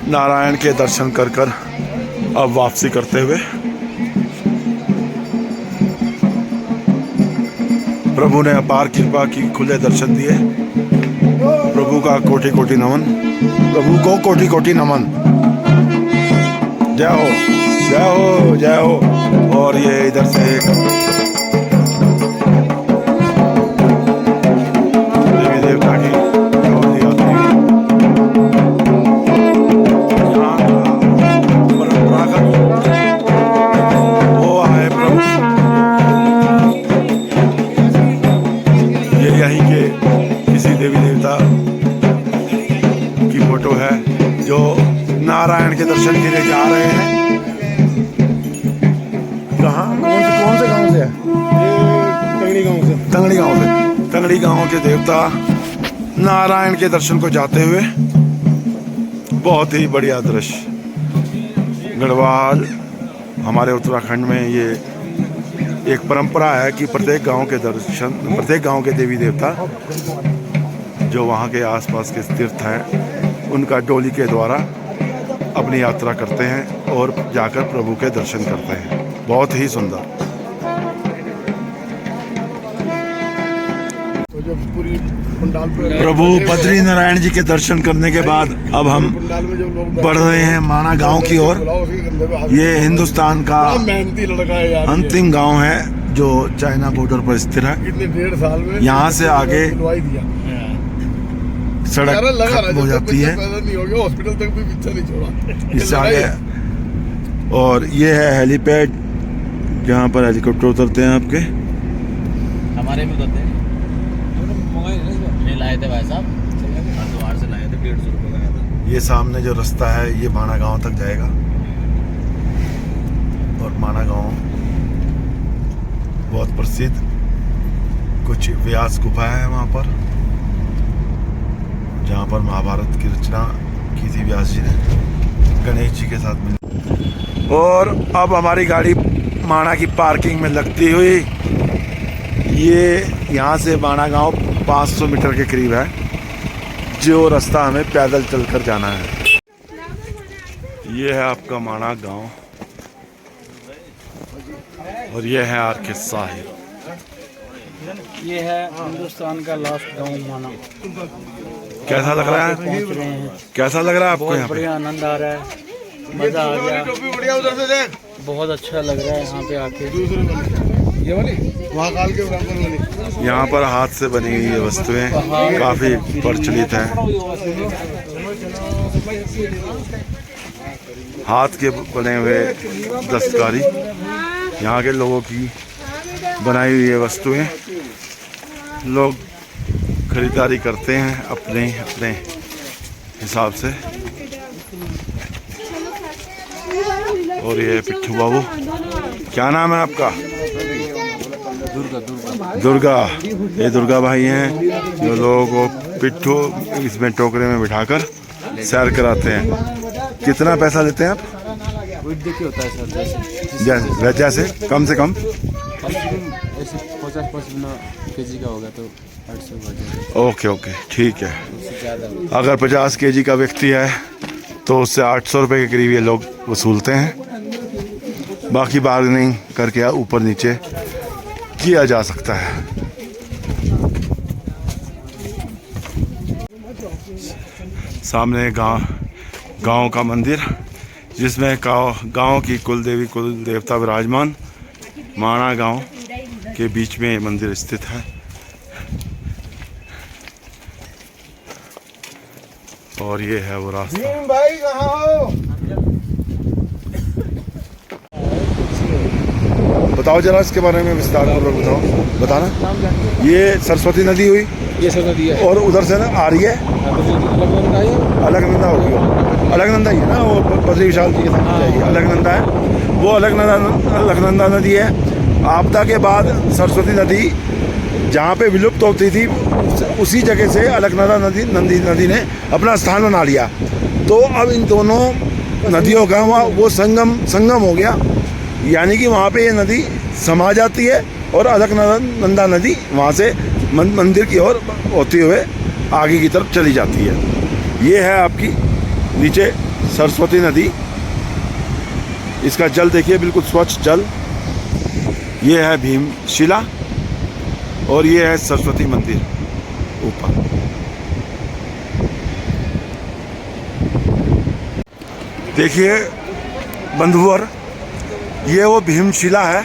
नारायण के दर्शन कर कर अब वापसी करते हुए प्रभु ने अपार कृपा की, खुले दर्शन दिए। प्रभु का कोटि कोटि नमन, प्रभु को कोटि कोटि नमन। जय हो, जय हो, जय हो। और ये इधर से एक देवी देवता की डोली आती है। यहाँ परंपरागत वो आए प्रभु, ये यहीं के किसी देवी देवता की फोटो है जो नारायण के दर्शन के लिए जा रहे हैं। कहाँ, कौन से गांव से है? तंगड़ी गांव से। तंगड़ी गांव से। तंगड़ी गांव के देवता नारायण के दर्शन को जाते हुए बहुत ही बढ़िया दृश्य। गढ़वाल हमारे उत्तराखंड में ये एक परंपरा है कि प्रत्येक गांव के देवी देवता जो वहाँ के आसपास के तीर्थ हैं उनका डोली के द्वारा अपनी यात्रा करते हैं और जाकर प्रभु के दर्शन करते हैं। बहुत ही सुंदर। तो जब पूरी पंडाल प्रभु बद्री नारायण जी के दर्शन करने के बाद अब हम बढ़ रहे हैं माणा गांव की ओर। ये हिंदुस्तान का मेहनती लड़का है यार, अंतिम गांव है जो चाइना बॉर्डर पर स्थित है। कितने 1.5 साल में यहाँ से आगे सड़क खत्म हो जाती है, हॉस्पिटल तक भी पीछा नहीं छोड़ा इससे आगे। और ये है हेलीपैड जहाँ पर हेलीकॉप्टर उतरते हैं आपके। हमारे भी उतरते हैं, नहीं लाए थे भाई साहब, हरिद्वार से लाए थे, 150 रुपये का था। ये सामने जो रास्ता है ये माणा गांव तक जाएगा। और माणा गांव बहुत प्रसिद्ध कुछ व्यास गुफा है वहाँ पर, जहाँ पर महाभारत की रचना की थी व्यास जी ने गणेश जी के साथ मिल। और अब हमारी गाड़ी माणा की पार्किंग में लगती हुई ये यहाँ से माणा गांव 500 मीटर के करीब है, जो रास्ता हमें पैदल चलकर जाना है। ये है आपका माणा गांव और ये है आर के साहिब। ये है हिंदुस्तान का लास्ट गांव माना। कैसा लग रहा है? पहुंच रहे हैं, कैसा लग रहा है आपको बहुत यहाँ पे? बढ़िया आनंद आ रहा है, मजा आ गया, बहुत अच्छा लग रहा है यहाँ पे आके। ये वाली महाकाल के बराबर वाली यहाँ पर हाथ से बनी हुई ये वस्तुएं काफी प्रचलित हैं। हाथ के बने हुए दस्तकारी यहाँ के लोगों की बनाई हुई ये वस्तुएं लोग खरीदारी करते हैं अपने अपने हिसाब से। और ये पिट्ठू बाबू, क्या नाम है आपका? दुर्गा। ये दुर्गा भाई हैं जो लोगों को पिट्ठू इसमें टोकरे में बिठाकर सैर कराते हैं। कितना पैसा लेते हैं आप? होता है सर, जैसे कम से कम 50-55 kg का होगा तो 800। ओके ओके ठीक है। अगर 50 kg का व्यक्ति है तो उससे 800 रुपये के करीब ये लोग वसूलते हैं। बाकी बार्गेनिंग करके ऊपर नीचे किया जा सकता है। सामने गांव का मंदिर जिसमें गांव की कुल देवी कुल देवता विराजमान। माणा गांव के बीच में मंदिर स्थित है। और ये है वो रास्ता। भाई कहाँ हो? बताओ जरा इसके बारे में विस्तार पूर्वक बताना। ये सरस्वती नदी हुई, ये सब नदी है और उधर से ना आ रही है अलकनंदा होगी। अलकनंदा ही है ना, वो बद्री विशाल जी के साथ जाएगी। अलकनंदा है वो, अलकनंदा नदी है। आपदा के बाद सरस्वती नदी जहाँ पे विलुप्त होती थी उसी जगह से अलकनंदा नदी ने अपना स्थान बना लिया। तो अब इन दोनों नदियों का वो संगम हो गया, यानी कि वहाँ पे ये नदी समा जाती है और अलकनंदा नदी वहाँ से मंदिर की ओर होते हुए आगे की तरफ चली जाती है। ये है आपकी नीचे सरस्वती नदी, इसका जल देखिए बिल्कुल स्वच्छ जल। ये है भीमशिला और ये है सरस्वती मंदिर ऊपर। देखिए बंधुवर, ये वो भीमशिला है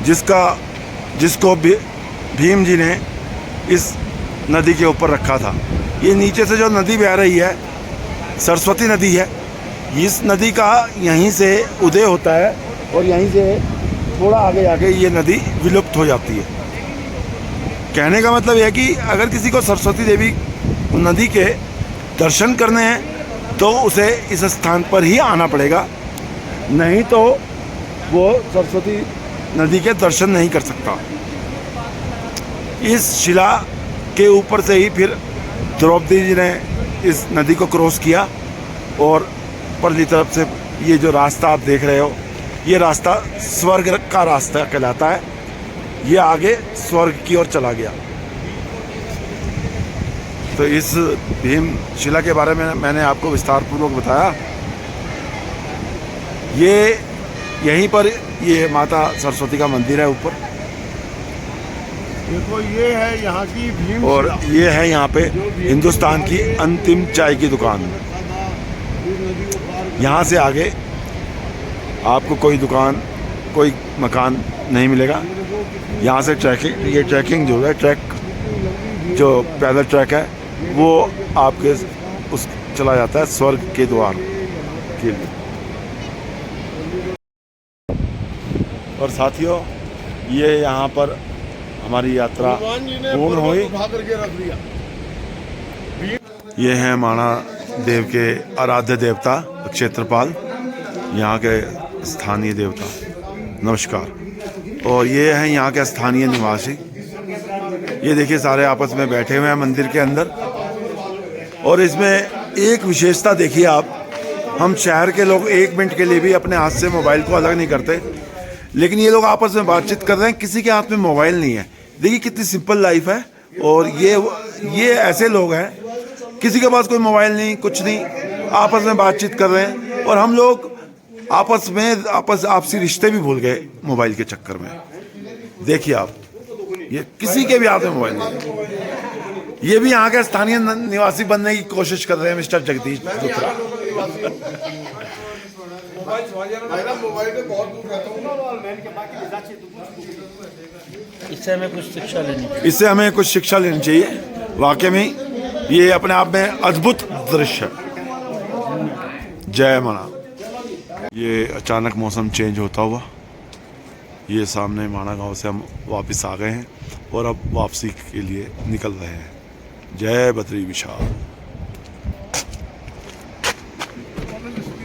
जिसको भीम जी ने इस नदी के ऊपर रखा था। ये नीचे से जो नदी बह रही है सरस्वती नदी है, इस नदी का यहीं से उदय होता है और यहीं से थोड़ा आगे आके ये नदी विलुप्त हो जाती है। कहने का मतलब यह है कि अगर किसी को सरस्वती देवी नदी के दर्शन करने हैं तो उसे इस स्थान पर ही आना पड़ेगा, नहीं तो वो सरस्वती नदी के दर्शन नहीं कर सकता। इस शिला के ऊपर से ही फिर द्रौपदी जी ने इस नदी को क्रॉस किया और परली तरफ से ये जो रास्ता आप देख रहे हो, ये रास्ता स्वर्ग का रास्ता कहलाता है। ये आगे स्वर्ग की ओर चला गया। तो इस भीमशिला के बारे में मैंने आपको विस्तार पूर्वक बताया। ये यहीं पर ये माता सरस्वती का मंदिर है ऊपर, देखो ये है यहाँ की भीम, और ये है यहाँ पे हिंदुस्तान की अंतिम चाय की दुकान। यहाँ से आगे आपको कोई दुकान, कोई मकान नहीं मिलेगा। यहाँ से ट्रैकिंग, ये ट्रैकिंग जो है, ट्रैक जो पैदल ट्रैक है वो आपके उस चला जाता है स्वर्ग के द्वार के लिए। और साथियों, ये यहाँ पर हमारी यात्रा हनुमान जी ने पूर्ण पर्वत हुई। उठा करके रख दिया। ये हैं माणा देव के आराध्य देवता क्षेत्रपाल, यहाँ के स्थानीय देवता। नमस्कार। और ये हैं यहाँ के स्थानीय निवासी। ये देखिए सारे आपस में बैठे हुए हैं मंदिर के अंदर। और इसमें एक विशेषता देखिए आप, हम शहर के लोग एक मिनट के लिए भी अपने हाथ से मोबाइल को अलग नहीं करते, लेकिन ये लोग आपस में बातचीत कर रहे हैं, किसी के हाथ में मोबाइल नहीं है। देखिए कितनी सिंपल लाइफ है। और ये ऐसे लोग हैं, किसी के पास कोई मोबाइल नहीं, कुछ नहीं, आपस में बातचीत कर रहे हैं। और हम लोग आपसी रिश्ते भी भूल गए मोबाइल के चक्कर में। देखिए आप, ये किसी के भी हाथ में मोबाइल नहीं। ये भी यहाँ के स्थानीय निवासी बनने की कोशिश कर रहे हैं मिस्टर जगदीश दुत्रा। मोबाइल पे बहुत दूर रहता हूँ ना। इससे हमें कुछ शिक्षा लेनी चाहिए। इससे हमें कुछ शिक्षा लेनी चाहिए। वाकई में ये अपने आप में अद्भुत दृश्य है। जय माणा। ये अचानक मौसम चेंज होता हुआ ये सामने माणा गांव से हम वापस आ गए हैं और अब वापसी के लिए निकल रहे हैं। जय बद्री विशाल।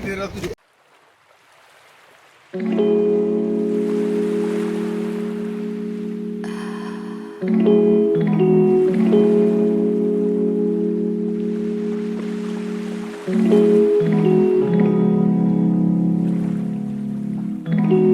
दे रहा तुझे।